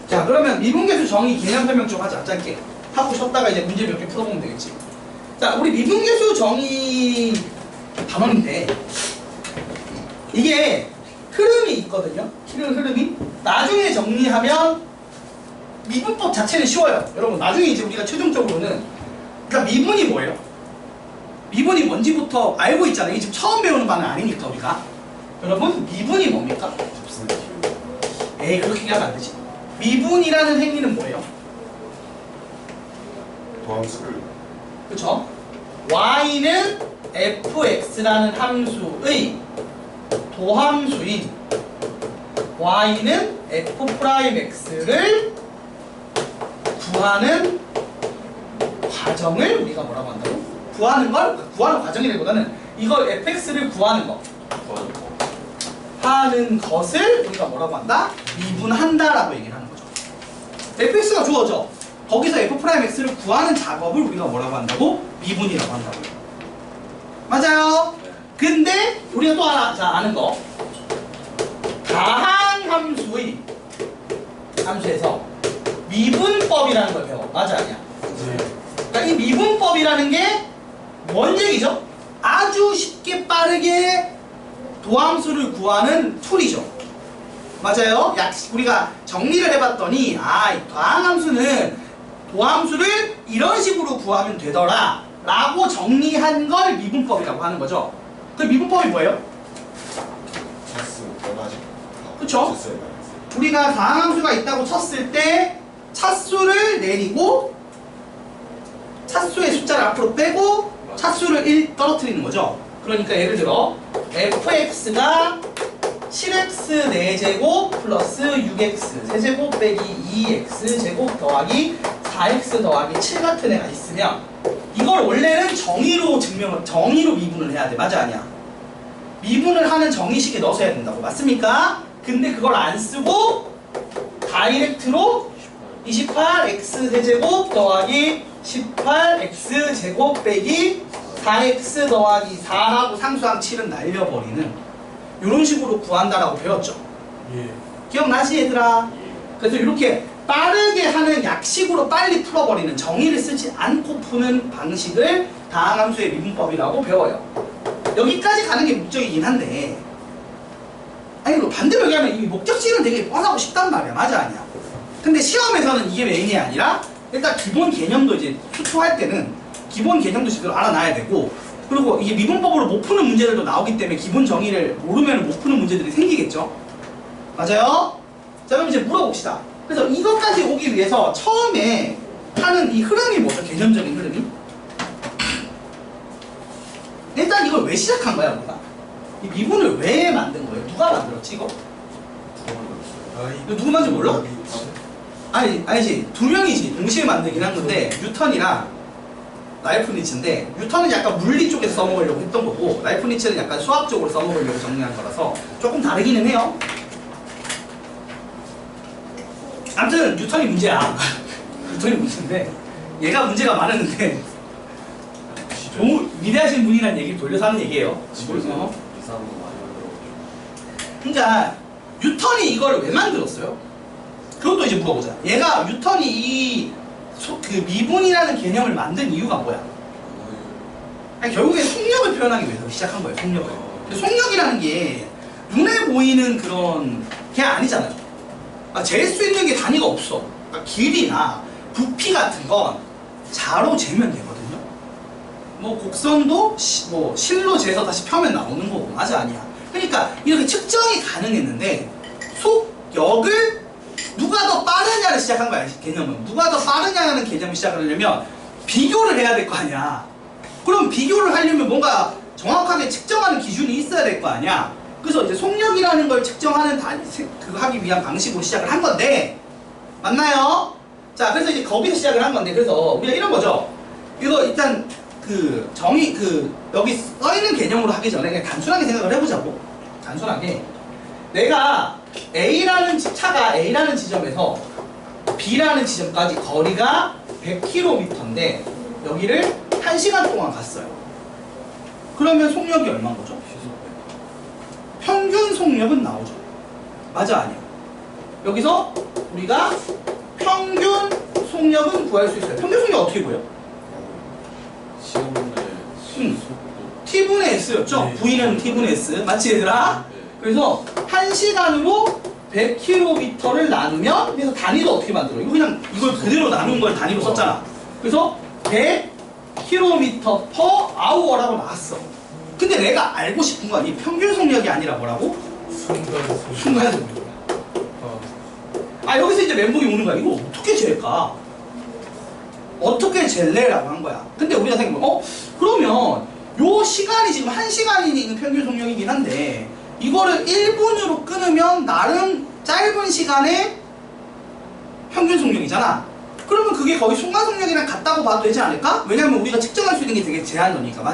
자, 그러면 미분계수 정의 개념 설명 좀 하자. 짧게 하고 쉬었다가 이제 문제 몇 개 풀어보면 되겠지. 자, 우리 미분계수 정의 단원인데 이게 흐름이 있거든요. 흐름이 나중에 정리하면 미분법 자체는 쉬워요. 여러분 나중에 이제 우리가 최종적으로는 그러니까 미분이 뭐예요? 미분이 뭔지부터 알고 있잖아요. 이게 지금 처음 배우는 바는 아니니까 우리가. 여러분 미분이 뭡니까? 에이 그렇게 하면 안 되지. 미분이라는 행위는 뭐예요? 도함수를 그쵸? y는 fx라는 함수의 도함수인 y는 f'x를 구하는 과정을 우리가 뭐라고 한다고? 구하는 과정이라기보다는 이걸 fx를 구하는 거 하는 것을 우리가 뭐라고 한다? 미분한다라고 얘기를 하는 거죠. fx가 주어져. 거기서 f'x를 구하는 작업을 우리가 뭐라고 한다고? 미분이라고 한다고요. 맞아요? 근데 우리가 또 하나 아는 거 다항 함수에서 미분법이라는 걸 배워. 맞아 아니야? 그러니까 이 미분법이라는 게 뭔 얘기죠? 아주 쉽게 빠르게 도함수를 구하는 툴이죠. 맞아요? 우리가 정리를 해봤더니 이 다항함수는 도함수를 이런 식으로 구하면 되더라 라고 정리한 걸 미분법이라고 하는 거죠. 그 미분법이 뭐예요? 차수 변화지. 그쵸? 우리가 다항함수가 있다고 쳤을 때 차수를 내리고 차수의 숫자를 앞으로 빼고 차수를 1 떨어뜨리는 거죠. 그러니까 예를 들어 fx가 7x 4제곱 플러스 6x 세제곱 빼기 2x 제곱 더하기 4x 더하기 7 같은 애가 있으면 이걸 원래는 정의로 미분을 해야 돼. 맞아 아니야? 미분을 하는 정의식에 넣어서 해야 된다고. 맞습니까? 근데 그걸 안 쓰고 다이렉트로 28x 세제곱 더하기 18x 제곱 빼기 4x 더하기 4하고 상수항 7은 날려버리는 이런 식으로 구한다라고 배웠죠. 예. 기억나시 얘들아? 그래서 이렇게 빠르게 하는 약식으로 빨리 풀어버리는 정의를 쓰지 않고 푸는 방식을 다항함수의 미분법이라고 배워요. 여기까지 가는 게 목적이긴 한데 아니 반대로 얘기하면 이 목적지는 되게 뻔하고 쉽단 말이야. 맞아 아니야? 근데 시험에서는 이게 메인이 아니라 일단 기본 개념도 이제 수투할 때는 기본 개념도 제대로 알아놔야 되고 그리고 이게 미분법으로 못 푸는 문제들도 나오기 때문에 기본 정의를 모르면 못 푸는 문제들이 생기겠죠? 맞아요? 자 그럼 이제 물어봅시다. 그래서 이것까지 오기 위해서 처음에 하는 이 흐름이 뭐죠? 개념적인 흐름이? 일단 이걸 왜 시작한 거야 우리가? 이 미분을 왜 만든 거예요? 누가 만들었지 이거? 이거 누구 만든지 몰라? 아니지 두 명이지 동시에 만들긴 한 건데 뉴턴이랑 라이프니츠인데 뉴턴은 약간 물리 쪽에서 써먹으려고 했던 거고 라이프니츠는 약간 수학적으로 써먹으려고 정리한 거라서 조금 다르기는 해요. 아무튼 뉴턴이 문제야. 뉴턴이 문제인데 얘가 문제가 많았는데 위대하신 분이라는 얘기를 돌려서 하는 얘기예요. 그러니까 뉴턴이 이걸 왜 만들었어요? 그것도 이제 물어보자. 얘가 뉴턴이 그 미분이라는 개념을 만든 이유가 뭐야? 아니, 결국에 속력을 표현하기 위해서 시작한 거예요. 속력을. 속력이라는 게 눈에 보이는 그런 게 아니잖아요. 잴 수 있는 게 단위가 없어. 그러니까 길이나 부피 같은 건 자로 재면 되거든요. 뭐 곡선도 뭐 실로 재서 다시 펴면 나오는 거고. 맞아 아니야? 그러니까 이렇게 측정이 가능했는데 속력을 누가 더 빠르냐를 시작한 거야. 개념은 누가 더 빠르냐는 개념을 시작하려면 비교를 해야 될 거 아니야. 그럼 비교를 하려면 뭔가 정확하게 측정하는 기준이 있어야 될 거 아니야. 그래서 이제 속력이라는 걸 측정하는 그거 하기 위한 방식으로 시작을 한 건데 맞나요? 자 그래서 이제 거기서 시작을 한 건데 그래서 우리가 이런 거죠. 이거 일단 그 정의 여기 써있는 개념으로 하기 전에 그냥 단순하게 생각을 해보자고. 단순하게 내가 차가 A라는 지점에서 B라는 지점까지 거리가 100km인데 여기를 1시간 동안 갔어요. 그러면 속력이 얼마인 거죠? 평균 속력은 나오죠. 맞아 아니야? 여기서 우리가 평균 속력은 구할 수 있어요. 평균 속력 어떻게 구해요? 시간 문제 속도. T분의 S였죠? 네. V는 T분의 S. 맞지 얘들아? 네. 그래서 1시간으로 100km를 나누면 그래서 단위도 어떻게 만들어? 이거 그냥 이걸 그대로 나눈 걸 단위로 썼잖아. 그래서 100km per hour라고 나왔어. 근데 내가 알고 싶은 건 이 평균 속력이 아니라 뭐라고? 순간 속력이야. 아 여기서 이제 멘붕이 오는 거야. 이거 어떻게 잴까? 어떻게 잴래라고 한 거야. 근데 우리가 생각해보면 그러면 요 시간이 지금 1시간이 있는 평균 속력이긴 한데 이거를 1분으로 끊으면 나름 짧은 시간에 평균 속력이잖아. 그러면 그게 거의 순간 속력이랑 같다고 봐도 되지 않을까? 왜냐면 우리가 측정할 수 있는 게 되게 제한적이니까.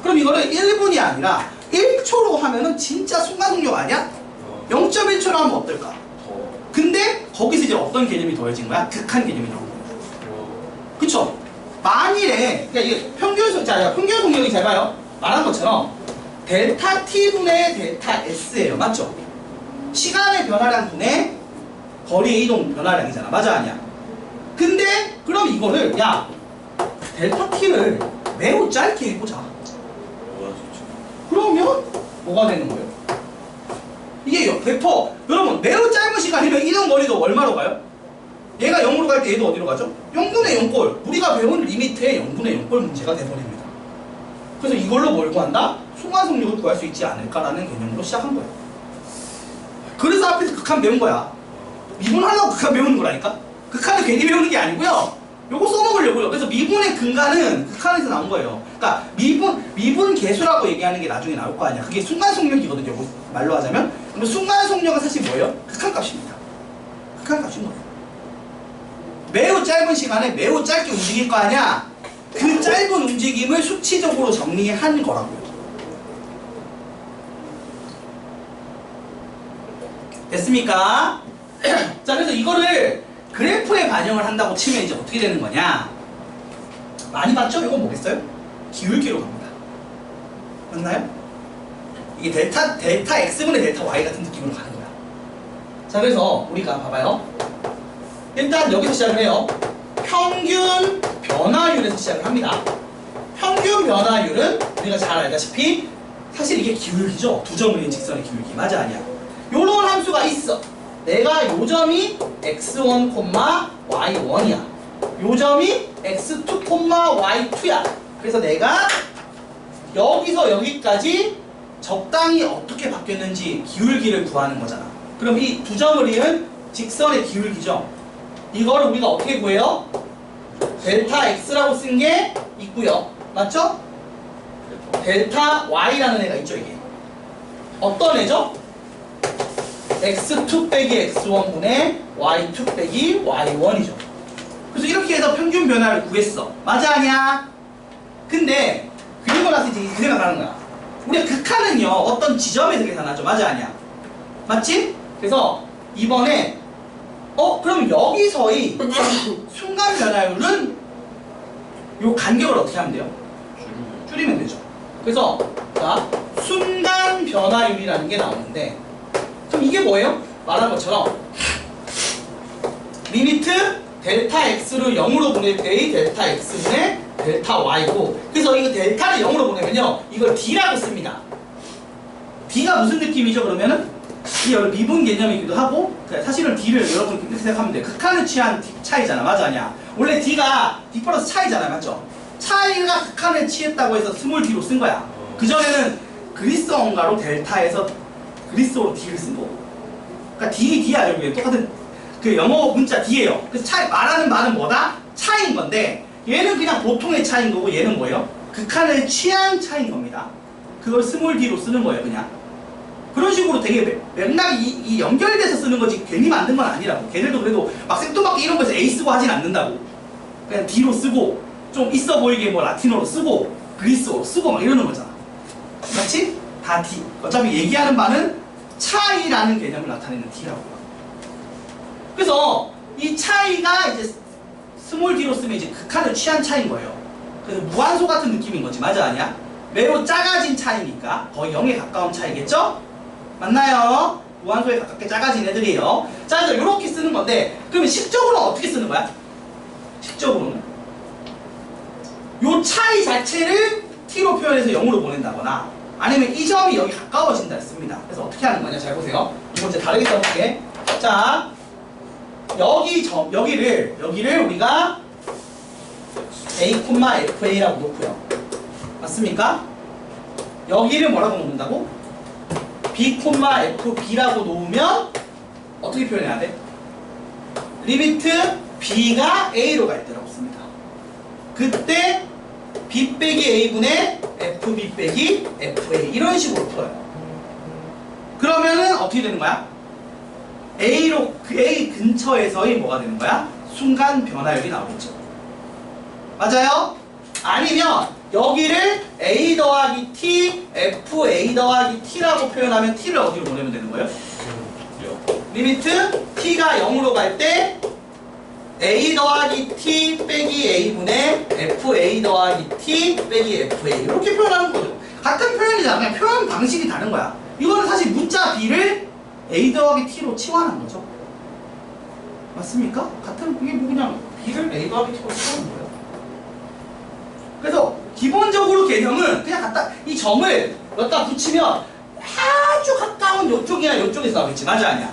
그럼 이거를 1분이 아니라 1초로 하면은 진짜 순간 속력 아니야? 0.1초로 하면 어떨까? 근데 거기서 이제 어떤 개념이 더해진 거야? 극한 개념이 나온 거야. 그쵸? 만일에 그러니까 이게 평균 속력이 잘 봐요. 말한 것처럼 델타 T분의 델타 S예요. 맞죠? 시간의 변화량 분의 거리의 이동 변화량이잖아. 맞아 아니야? 근데 그럼 이거를 야 델타 T를 매우 짧게 해보자. 그러면 뭐가 되는 거예요? 이게 100% 여러분 매우 짧은 시간이면 이동 거리도 얼마로 가요? 얘가 0으로 갈 때 얘도 어디로 가죠? 0분의 0꼴. 우리가 배운 리미트의 0분의 0꼴 문제가 돼버립니다. 그래서 이걸로 뭘 구한다? 순간 속력을 구할 수 있지 않을까라는 개념으로 시작한 거예요. 그래서 앞에서 극한 배운 거야. 미분하려고 극한 배우는 거라니까? 극한을 괜히 배우는 게 아니고요. 요거 써먹으려고요. 그래서 미분의 근간은 극한에서 나온 거예요. 그러니까 미분 계수라고 얘기하는 게 나중에 나올 거 아니야. 그게 순간 속력이거든요. 말로 하자면. 그럼 순간 속력은 사실 뭐예요? 극한 값입니다. 극한 값인 거예요. 매우 짧은 시간에 매우 짧게 움직일 거 아니야. 그 짧은 움직임을 수치적으로 정리한 거라고요. 됐습니까? 자, 그래서 이거를 그래프에 반영을 한다고 치면 이제 어떻게 되는 거냐? 많이 봤죠? 이건 뭐겠어요? 기울기로 갑니다. 맞나요? 이게 델타 X분의 델타 Y 같은 느낌으로 가는 거야. 자, 그래서 우리가 봐봐요. 일단 여기서 시작을 해요. 평균 변화율에서 시작을 합니다. 평균 변화율은 우리가 잘 알다시피 사실 이게 기울기죠. 두 점을 인 직선의 기울기. 맞아 아니야? 요런 함수가 있어. 내가 요 점이 x1, y1이야. 요 점이 x2, y2야. 그래서 내가 여기서 여기까지 적당히 어떻게 바뀌었는지 기울기를 구하는 거잖아. 그럼 이 두 점을 이은 직선의 기울기죠. 이거를 우리가 어떻게 구해요? 델타 x라고 쓴 게 있고요. 맞죠? 델타 y라는 애가 있죠. 이게 어떤 애죠? x2 빼기 x1분의 y2 빼기 y1이죠. 그래서 이렇게 해서 평균 변화를 구했어. 맞아 아니야? 근데 그리고 나서 이제 그 생각하는 거야. 우리가 극한은요 어떤 지점에서 계산하죠. 맞아 아니야? 맞지? 그래서 이번에 그럼 여기서의 순간 변화율은 요 간격을 어떻게 하면 돼요? 줄이면 되죠. 그래서 자 순간 변화율이라는 게 나오는데 그럼 이게 뭐예요? 말한 것처럼 리미트 델타 x를 0으로 보낼 때의 델타 x분의 델타 y고 그래서 이거 델타를 0으로 보내면요 이걸 d라고 씁니다. d가 무슨 느낌이죠? 그러면은 이 미분 개념이기도 하고 사실은 d를 여러분 이렇게 생각하면 돼. 극한을 취한 차이잖아. 맞아 아니야? 원래 d가 d 플러스 차이잖아. 맞죠? 차이가 극한을 취했다고 해서 스몰 d로 쓴 거야. 그전에는 그리스어인가로 델타에서 그리스어로 d를 쓴 거고 그러니까 d야 여기 똑같은 그 영어 문자 d예요. 그래서 말하는 말은 뭐다? 차이인 건데 얘는 그냥 보통의 차이인 거고 얘는 뭐예요? 극한을 취한 차이인 겁니다. 그걸 스몰 d로 쓰는 거예요. 그냥 그런 식으로 되게 맥락이 이 연결돼서 쓰는 거지 괜히 만든 건 아니라고. 걔들도 그래도 막 생뚱맞게 이런 거에서 A 쓰고 하진 않는다고. 그냥 D로 쓰고 좀 있어 보이게 뭐 라틴어로 쓰고 그리스어로 쓰고 막 이러는 거잖아. 맞지? 다 D. 어차피 얘기하는 바는 차이라는 개념을 나타내는 D라고요. 그래서 이 차이가 이제 스몰 D로 쓰면 이제 극한을 취한 차이인 거예요. 그래서 무한소 같은 느낌인 거지. 맞아 아니야? 매우 작아진 차이니까 거의 0에 가까운 차이겠죠? 맞나요? 무한소에 가깝게 작아진 애들이에요. 자, 그래서 이렇게 쓰는 건데, 그러면 식적으로는 어떻게 쓰는 거야? 식적으로는 요 차이 자체를 t로 표현해서 0으로 보낸다거나, 아니면 이 점이 여기 가까워진다 했습니다. 그래서 어떻게 하는 거냐? 잘 보세요. 이거 이제 다르게 써볼게. 자, 여기를 우리가 a, fa라고 놓고요. 맞습니까? 여기를 뭐라고 놓는다고? b, fb라고 놓으면 어떻게 표현해야 돼? 리미트 b가 a로 갈 때라고 씁니다. 그때 b 빼기 a분의 fb 빼기 fa 이런 식으로 풀어요. 그러면은 어떻게 되는 거야? a로 그 a 근처에서의 뭐가 되는 거야? 순간 변화율이 나오겠죠. 맞아요? 아니면 여기를 a 더하기 t, fa 더하기 t라고 표현하면 t를 어디로 보내면 되는 거예요? 리미트 t가 0으로 갈 때 a 더하기 t 빼기 a분의 fa 더하기 t 빼기 fa 이렇게 표현하는 거죠. 같은 표현이잖아. 그냥 표현 방식이 다른 거야. 이거는 사실 문자 b를 a 더하기 t로 치환한 거죠. 맞습니까? 같은 이게 뭐 그냥 b를 a 더하기 t로 치환한 거예요. 그래서 기본적으로 개념은 그냥 갖다 이 점을 여기다 붙이면 아주 가까운 요쪽이나 요쪽에서 나오겠지. 맞아 아니야?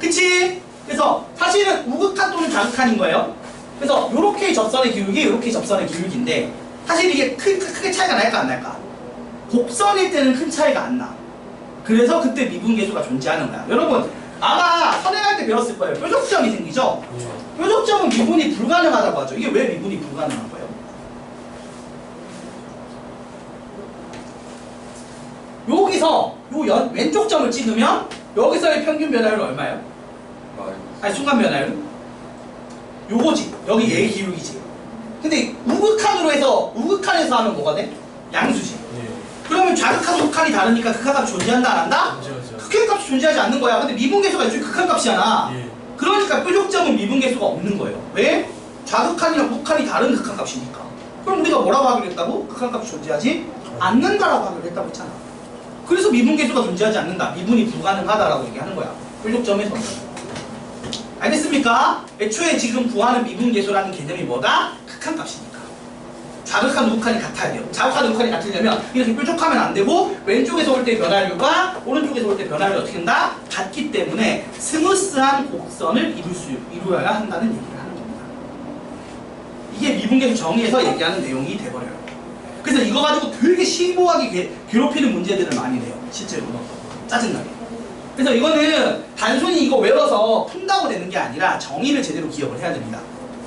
그치? 그래서 사실은 우극한 또는 자극한인 거예요. 그래서 요렇게 접선의 기울기, 요렇게 접선의 기울기인데 사실 이게 크게 차이가 날까 안 날까? 곡선일 때는 큰 차이가 안 나. 그래서 그때 미분계수가 존재하는 거야. 여러분 아마 선행할 때 배웠을 거예요. 뾰족점이 생기죠? 뾰족점은 미분이 불가능하다고 하죠. 이게 왜 미분이 불가능한 거예요? 여기서 요 왼쪽 점을 찍으면 여기서의 평균 변화율은 얼마예요? 아니 순간 변화율은? 요거지. 여기 얘의 기울기지. 근데 우극한에서 하면 뭐가 돼? 양수지. 그러면 좌극한 우극한이 다르니까 극한값이 존재한다 안 한다? 극한값이 존재하지 않는 거야. 근데 미분계수가 요즘 극한값이잖아. 그러니까 뾰족점은 미분계수가 없는 거예요. 왜? 좌극한이랑 우극한이 다른 극한값이니까. 그럼 우리가 뭐라고 하기로 했다고? 극한값이 존재하지 않는다라고 하기로 했다고 했잖아. 그래서 미분계수가 존재하지 않는다. 미분이 불가능하다라고 얘기하는 거야. 뾰족점에서. 알겠습니까? 애초에 지금 구하는 미분계수라는 개념이 뭐다? 극한값이니까. 좌극한 우극한이 같아야 돼요. 좌극한 우극한이 같으려면 이렇게 뾰족하면 안 되고 왼쪽에서 올 때 변화율과 오른쪽에서 올 때 변화율이 어떻게 된다? 같기 때문에 스무스한 곡선을 이루어야 한다는 얘기를 하는 겁니다. 이게 미분계수 정의에서 얘기하는 내용이 돼버려요. 그래서 이거 가지고 되게 심오하게 괴롭히는 문제들을 많이 내요. 실제로는. 짜증나게. 그래서 이거는 단순히 이거 외워서 푼다고 되는 게 아니라 정의를 제대로 기억을 해야 됩니다.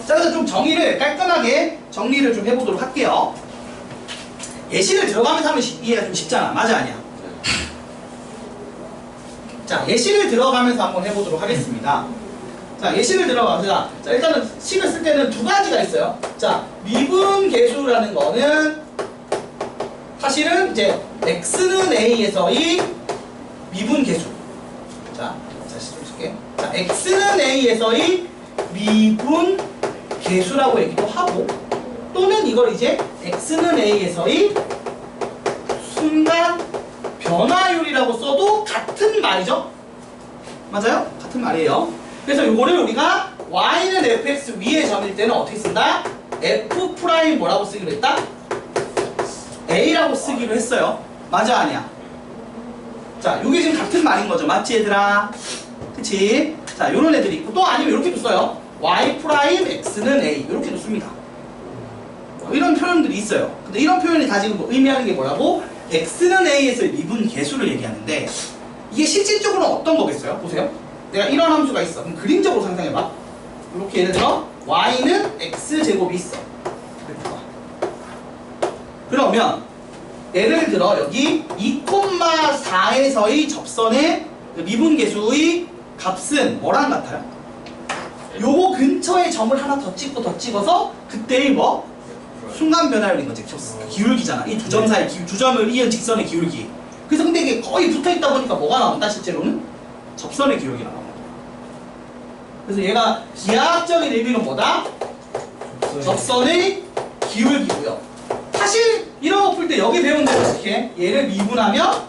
자, 그래서 좀 정의를 깔끔하게 정리를 좀 해보도록 할게요. 예시를 들어가면서 하면 이해가 좀 쉽잖아. 맞아 아니야? 자, 예시를 들어가면서 한번 해보도록 하겠습니다. 자, 예시를 들어가면서 자, 일단은 식을 쓸 때는 두 가지가 있어요. 자, 미분계수라는 거는 사실은 이제 x는 a에서의 미분계수. 자, 좀 쓸게. 자, x는 a에서의 미분계수라고 얘기도 하고, 또는 이걸 이제 x는 a에서의 순간 변화율이라고 써도 같은 말이죠. 맞아요? 같은 말이에요. 그래서 이거를 우리가 y는 fx 위의 점일 때는 어떻게 쓴다? f 프라임 뭐라고 쓰기로 했다? a라고 쓰기로 했어요. 맞아 아니야? 자, 요게 지금 같은 말인 거죠. 맞지 얘들아? 그치? 자, 요런 애들이 있고 또 아니면 이렇게도 써요. y 프라임 x는 a 이렇게도 씁니다. 이런 표현들이 있어요. 근데 이런 표현이 다 지금 의미하는 게 뭐라고? x는 a에서의 미분계수를 얘기하는데 이게 실질적으로는 어떤 거겠어요? 보세요. 내가 이런 함수가 있어. 그럼 그림적으로 상상해봐. 이렇게 예를 들어 y는 x제곱이 있어. 그러면 예를 들어 여기 2,4에서의 접선의 미분계수의 값은 뭐랑 같아요? 요거 근처에 점을 하나 더 찍고 더 찍어서 그때의 뭐? 순간 변화율인 거지. 기울기잖아. 이 두 점 사이 두 점을 이은 직선의 기울기. 그래서 근데 이게 거의 붙어있다 보니까 뭐가 나온다 실제로는? 접선의 기울기가 나온다. 그래서 얘가 기하학적인 의미는 뭐다? 접선의 기울기고요. 사실 이런 거 풀 때 여기 배운 대로 어떻게 해? 얘를 미분하면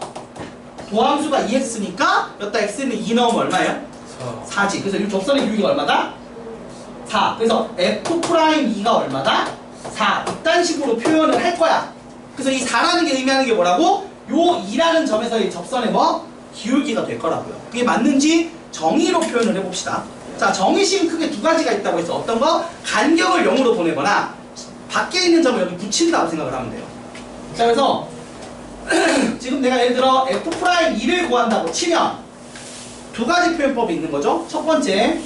도함수가 2x니까 여기다 x는 2 넣으면 얼마예요? 4지. 그래서 이 접선의 길이가 얼마다? 4. 그래서 f'2가 얼마다? 4. 이딴 식으로 표현을 할 거야. 그래서 이 4라는 게 의미하는 게 뭐라고? 요 2라는 점에서의 접선의 뭐? 기울기가 될 거라고요. 그게 맞는지 정의로 표현을 해봅시다. 자, 정의식은 크게 두 가지가 있다고 해서 어떤 거? 간격을 0으로 보내거나 밖에 있는 점을 여기 붙인다고 생각을 하면 돼요. 자, 그래서 지금 내가 예를 들어 f'2를 구한다고 치면 두 가지 표현법이 있는 거죠. 첫 번째,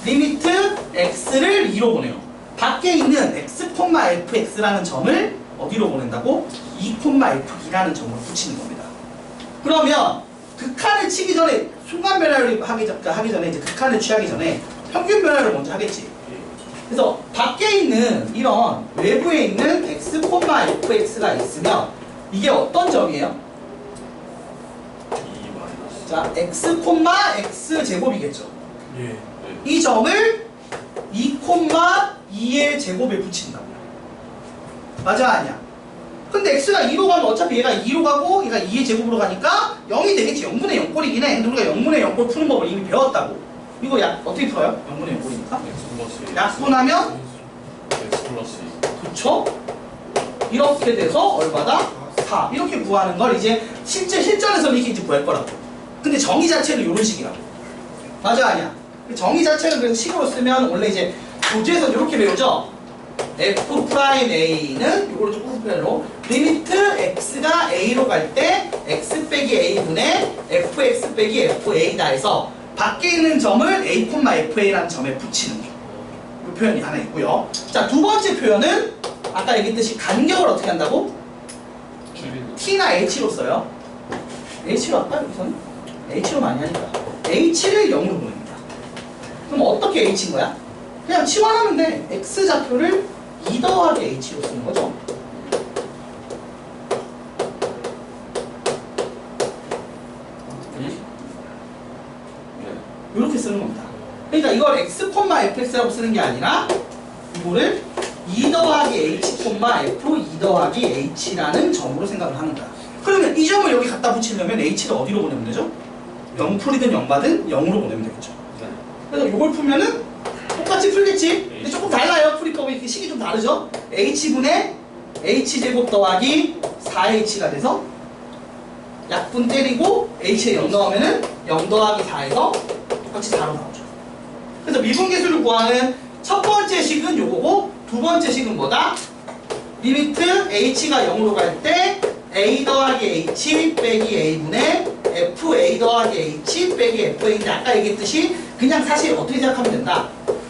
리미트 x를 2로 보내요. 밖에 있는 x, fx라는 점을 어디로 보낸다고? 2,f2라는 점으로 붙이는 겁니다. 그러면 극한을 치기 전에 순간 변화를 하기 전에 이제 극한을 취하기 전에 평균 변화를 먼저 하겠지. 그래서 밖에 있는 이런 외부에 있는 x, fx가 있으면 이게 어떤 점이에요? 자, x, x 제곱이겠죠. 예. 이 점을 2,2의 제곱에 붙인다고요. 맞아, 아니야? 근데 x가 2로 가면 어차피 얘가 2로 가고 얘가 2의 제곱으로 가니까 0이 되겠지. 0분의 0꼴이긴 해. 근데 우리가 0분의 0꼴 푸는 법을 이미 배웠다고. 이거 어떻게 풀어요? 0분의 0꼴이니까? 약분하면? x 플러스 그쵸? 이렇게 돼서 얼마다? 4. 이렇게 구하는 걸 이제 실전에서는 이렇게 이제 구할 거라고. 근데 정의 자체는 이런 식이라고. 맞아, 아니야? 정의 자체는 그래서 식으로 쓰면 원래 이제 교재에서 이렇게 배우죠? f'A는 이걸로 조금 표현으로 리미트 x가 a로 갈 때 x 빼기 a분의 fx 빼기 fa다 해서 밖에 있는 점을 a, fa라는 점에 붙이는 거. 이 표현이 하나 있고요. 자, 두 번째 표현은 아까 얘기했듯이 간격을 어떻게 한다고? t나 h로 써요. h로 할까 여기서는? h로 많이 하니까 h를 0으로 보냅니다. 그럼 어떻게 h인 거야? 그냥 치환하면 돼. x좌표를 2 더하기 h로 쓰는 거죠. 이렇게 쓰는 겁니다. 그러니까 이걸 x, fx라고 쓰는 게 아니라 이거를 2 더하기 h, f 2 더하기 h라는 점으로 생각을 하는 거야. 그러면 이 점을 여기 갖다 붙이려면 h를 어디로 보내면 되죠? 0풀이든 0받든 0으로 보내면 되겠죠. 그래서 이걸 풀면은 똑같이 풀겠지? 근데 조금 달라요. 풀이법이 이렇게 식이 좀 다르죠? h분의 h제곱 더하기 4h가 돼서 약분 때리고 h에 0 넣으면은 0 더하기 4에서 똑같이 4로 나오죠. 그래서 미분계수를 구하는 첫 번째 식은 요거고 두 번째 식은 뭐다? 리미트 h가 0으로 갈 때 a 더하기 h 빼기 a분의 fa 더하기 h 빼기 fa인데 아까 얘기했듯이 그냥 사실 어떻게 생각하면 된다?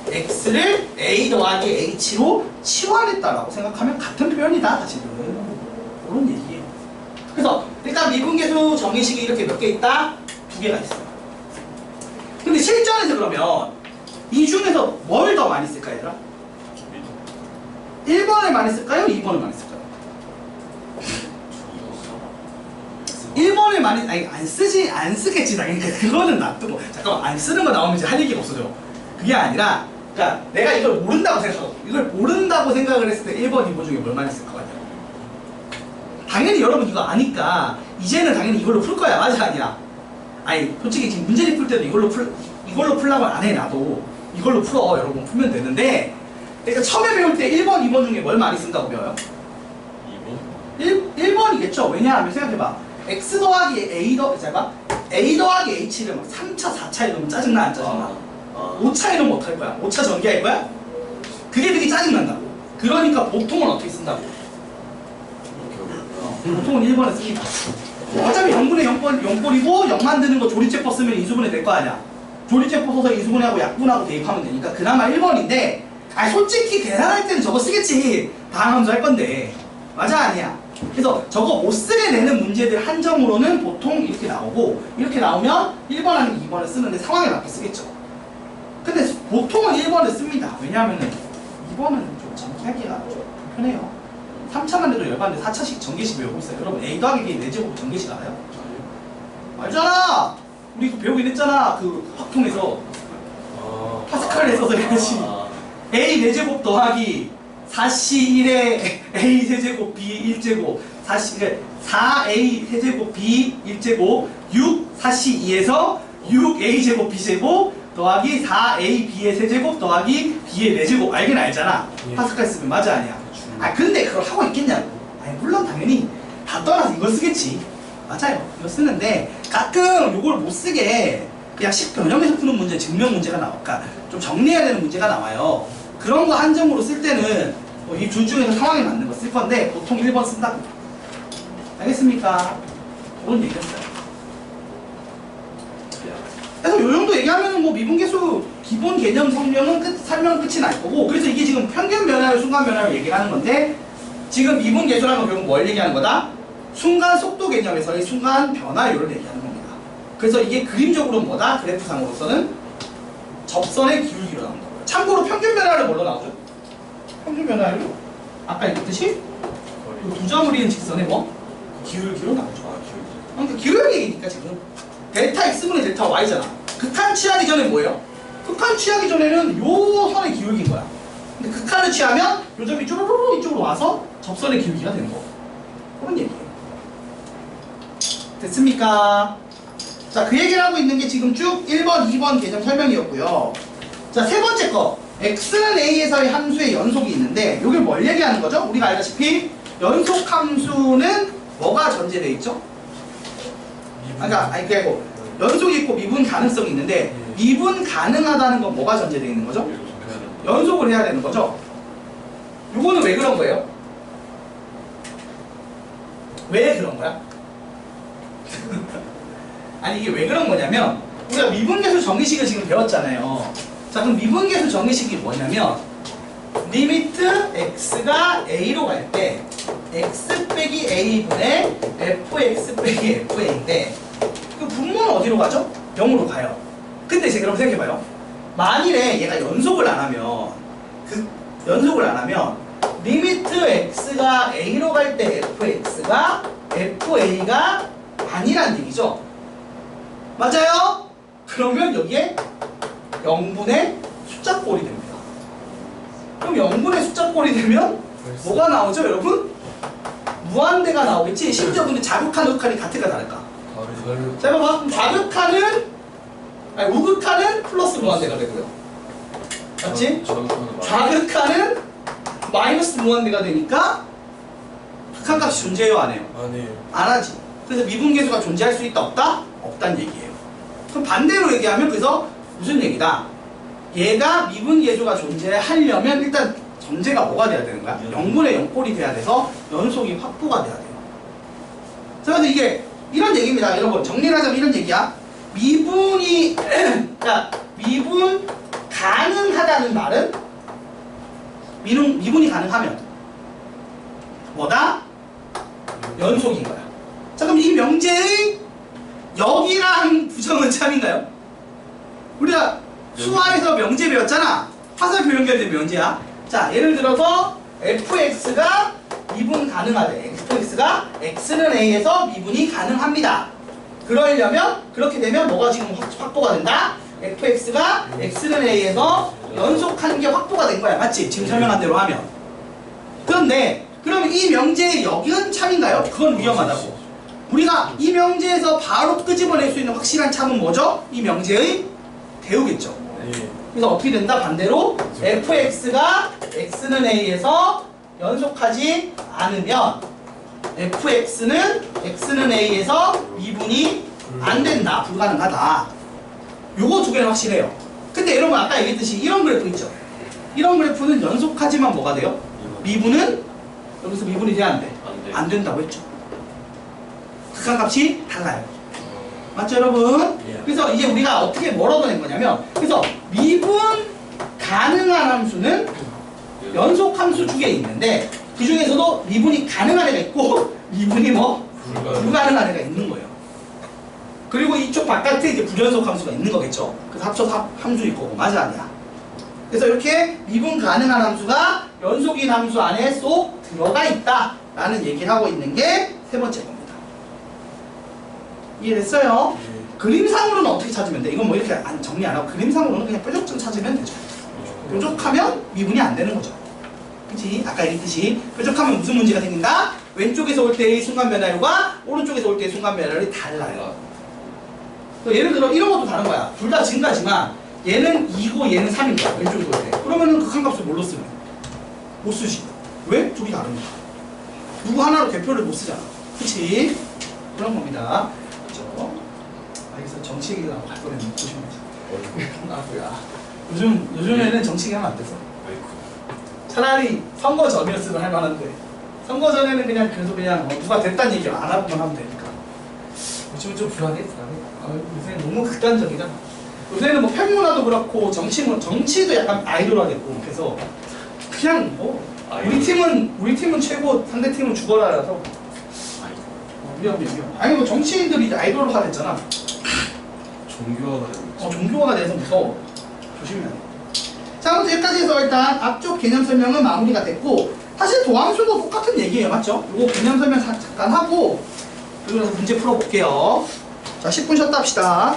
x를 a 더하기 h로 치환했다라고 생각하면 같은 표현이다 사실은. 그런 얘기예요. 그래서 일단 미분계수 정의식이 이렇게 몇 개 있다? 2개가 있어요. 근데 실전에서 그러면 이 중에서 뭘 더 많이 쓸까요, 얘들아? 1번을 많이 쓸까요? 2번을 많이 쓸까요? 1번을 많이, 아니, 안 쓰겠지, 당연히. 그거는 놔두고. 잠깐만, 안 쓰는 거 나오면 이제 할 얘기가 없어져. 그게 아니라, 그러니까 내가 이걸 모른다고 생각하고, 이걸 모른다고 생각을 했을 때 1번, 2번 중에 뭘 많이 쓸 것 같아요? 당연히 여러분 이거 아니까, 이제는 당연히 이걸로 풀 거야. 맞아, 아니야? 아니, 솔직히 지금 문제집 풀 때도 이걸로 풀라고 안 해, 나도. 이걸로 풀어, 여러분. 풀면 되는데, 그러니까 처음에 배울 때 1번, 2번 중에 뭘 많이 쓴다고 배워요? 2번? 1번이겠죠? 왜냐하면 생각해봐. x 더하기 a 더하기 h를 막 3차, 4차 이러면 짜증나, 안 짜증나? 5차 이러면 어떡할 거야? 5차 전개할 거야? 그게 되게 짜증난다고. 그러니까 보통은 어떻게 쓴다고? 보통은 1번에 씁니다. 어차피 0분의 0꼴이고 0 만드는 거 조리체법 쓰면 인수분해 될 거 아니야? 조리체법 써서 인수분해하고 약분하고 대입하면 되니까 그나마 1번인데 아니 솔직히 계산할 때는 저거 쓰겠지. 다항함수 할 건데 맞아 아니야? 그래서 저거 못 쓰게 되는 문제들 한 점으로는 보통 이렇게 나오고 이렇게 나오면 1번 아니면 2번을 쓰는데 상황에 맞게 쓰겠죠. 근데 보통은 1번을 씁니다. 왜냐하면은 2번은 좀 전개하기가 좀 불편해요. 3차만 해도 열받는데 4차식 전개식 외우고 있어요. 여러분 A 더하기 B 4제곱 전개식 알아요? 알잖아! 우리 이거 배우긴 했잖아. 그 확통에서 파스칼에 써서 해야지. A 4제곱 더하기 4C 1에 A 세제곱 B 1제곱 4A 세제곱 B 1제곱 6 4C 2에서 6A제곱 B제곱 더하기 4AB의 세제곱 더하기 B의 4제곱. 알긴 알잖아. 예. 파스칼 쓰면 맞아 아니야? 아 근데 그걸 하고 있겠냐고. 아니 물론 당연히 다 떠나서 이걸 쓰겠지. 맞아요. 이거 쓰는데 가끔 이걸 못 쓰게 그냥 식변형에서 푸는 문제, 증명 문제가 나와. 그러니까 좀 정리해야 되는 문제가 나와요. 그런 거 한정으로 쓸 때는 이 둘 중에서 상황에 맞는 거 쓸 건데 보통 1번 쓴다고. 알겠습니까? 그런 얘기였어요. 그래서 요 정도 얘기하면은 뭐 미분계수 기본 개념 설명은 끝이 날 거고, 그래서 이게 지금 평균 변화율, 순간 변화율 얘기하는 건데, 지금 미분계수라는 건 결국 뭘 얘기하는 거다? 순간 속도 개념에서의 순간 변화율을 얘기하는 겁니다. 그래서 이게 그림적으로 뭐다? 그래프상으로서는 접선의 기울기로 나온다. 참고로 평균 변화율은 뭘로 나오죠? 평균 변화율이 아까 얘기했듯이 두 점을 이은 직선의 뭐? 기울기로 나오죠. 그러니까 기울기 얘기니까 지금 델타 x분의 델타 y잖아. 극한 취하기 전에 뭐예요? 극한 취하기 전에는 요 선의 기울기인 거야. 근데 극한을 취하면 요 점이 쭈루루루 이쪽으로 와서 접선의 기울기가 되는 거. 그런 얘기예요. 됐습니까? 자, 그 얘기를 하고 있는 게 지금 쭉 1번, 2번 개념 설명이었고요. 자, 세 번째 거. x는 a에서의 함수의 연속이 있는데 요게 뭘 얘기하는 거죠? 우리가 알다시피 연속 함수는 뭐가 전제되어 있죠? 그리고 연속이 있고 미분 가능성이 있는데 미분 가능하다는 건 뭐가 전제되어 있는 거죠? 연속을 해야 되는 거죠? 요거는 왜 그런 거예요? 왜 그런 거야? 아니 이게 왜 그런 거냐면 우리가 미분계수 정의식을 지금 배웠잖아요. 자, 그럼 미분계수 정의식이 뭐냐면 리미트 x가 a로 갈 때 x 빼기 a분의 fx 빼기 fa인데 그 분모는 어디로 가죠? 0으로 가요. 근데 이제 여러분 생각해봐요. 만일에 얘가 연속을 안 하면 리미트 x가 a로 갈 때 fx가 fa가 아니란 얘기죠. 맞아요? 그러면 여기에 0분의 숫자꼴이 됩니다. 그럼 0분의 숫자꼴이 되면 뭐가 나오죠, 여러분? 무한대가 나오겠지? 심지어 근데 자극한 흑한이 같을까 다를까? 자, 봐봐. 좌극한은 우극한은 플러스 무한대가 되고요. 맞지? 좌극한은 마이너스 무한대가 되니까 극한값이 존재해요, 안 해요? 안 하지. 그래서 미분계수가 존재할 수 있다, 없다? 없다는 얘기예요. 그럼 반대로 얘기하면 그래서 무슨 얘기다? 얘가 미분계수가 존재하려면 일단 전제가 뭐가 돼야 되는 거야? 0분의 0꼴이 돼야 돼서 연속이 확보가 돼야 돼요. 그래서 이게 이런 얘기입니다. 여러분 정리를 하자면 이런 얘기야. 미분이 자, 미분 가능하다는 말은 미분이 가능하면 뭐다? 연속인 거야. 자, 그럼 이 명제의 역이랑 부정은 참인가요? 우리가 수화에서 명제 배웠잖아. 화살표 연결된 명제야. 자, 예를 들어서 fx가 미분 가능하대. fx가 x는 a에서 미분이 가능합니다. 그러려면 그렇게 되면 뭐가 지금 확보가 된다? fx가 x는 a에서 연속하는 게 확보가 된 거야. 맞지? 지금 설명한 대로 하면. 그런데 그러면 이 명제의 역은 참인가요? 그건 위험하다고. 우리가 이 명제에서 바로 끄집어낼 수 있는 확실한 참은 뭐죠? 이 명제의 대우겠죠. 그래서 어떻게 된다? 반대로 fx가 x는 a에서 연속하지 않으면 fx는 x는 a에서 미분이 안 된다. 불가능하다. 요거 두 개는 확실해요. 근데 여러분 아까 얘기했듯이 이런 그래프 있죠? 이런 그래프는 연속하지만 뭐가 돼요? 미분은 여기서 미분이 돼야 안 돼? 안 된다고 했죠. 극한값이 달라요. 맞죠, 여러분? 그래서 이제 우리가 어떻게 뭘 얻어낸 거냐면, 그래서 미분 가능한 함수는 연속 함수 두 개 있는데 그 중에서도 미분이 가능한 애가 있고 미분이 뭐 불가능한 애가 있는 거예요. 그리고 이쪽 바깥에 이제 불연속 함수가 있는 거겠죠. 그래서 합쳐서 함수일 거고. 맞아, 아니야? 그래서 이렇게 미분 가능한 함수가 연속인 함수 안에 쏙 들어가 있다 라는 얘기를 하고 있는 게 세 번째 겁니다. 이해됐어요? 그림상으로는 어떻게 찾으면 돼? 이건 뭐 이렇게 정리 안 하고 그림상으로는 그냥 뾰족점 찾으면 되죠. 뾰족하면 미분이 안 되는 거죠. 그치? 아까 얘기했듯이 뾰족하면 무슨 문제가 생긴다? 왼쪽에서 올 때의 순간 변화율과 오른쪽에서 올 때의 순간 변화율이 달라요. 또 예를 들어 이런 것도 다른 거야. 둘 다 증가지만 얘는 2고 얘는 3인 거야. 왼쪽으로 돼. 그러면은 극한값을 뭘로 쓰면? 못 쓰지. 왜? 둘이 다른 거야. 누구 하나로 대표를 못 쓰잖아. 그치? 그런 겁니다. 그죠? 여기서 정치 얘기를 나올 뻔했네. 조심해. 아, 뭐야. 요즘에는 정치 얘기하면 안 돼서. 차라리 선거 전이었으면 할 만한데. 선거 전에는 그냥 그래도 그냥 누가 됐다는 얘기 안 하고만 하면 되니까. 요즘은 좀 불안해. 요새는 너무 극단적이다. 요새는 뭐 평문화도 그렇고 정치도 약간 아이돌화됐고 그래서 그냥 뭐 우리 팀은 최고 상대 팀은 죽어라라서 위험. 아니 뭐 정치인들이 이제 아이돌화 됐잖아. 종교화가 되는 종교화가 돼서 무서워. 조심해야 돼. 자, 아무튼 여기까지 해서 일단 앞쪽 개념 설명은 마무리가 됐고 사실 도함수도 똑같은 얘기예요, 맞죠? 이거 개념 설명 잠깐 하고 그리고 문제 풀어볼게요. 자, 10분 쉬었다 합시다.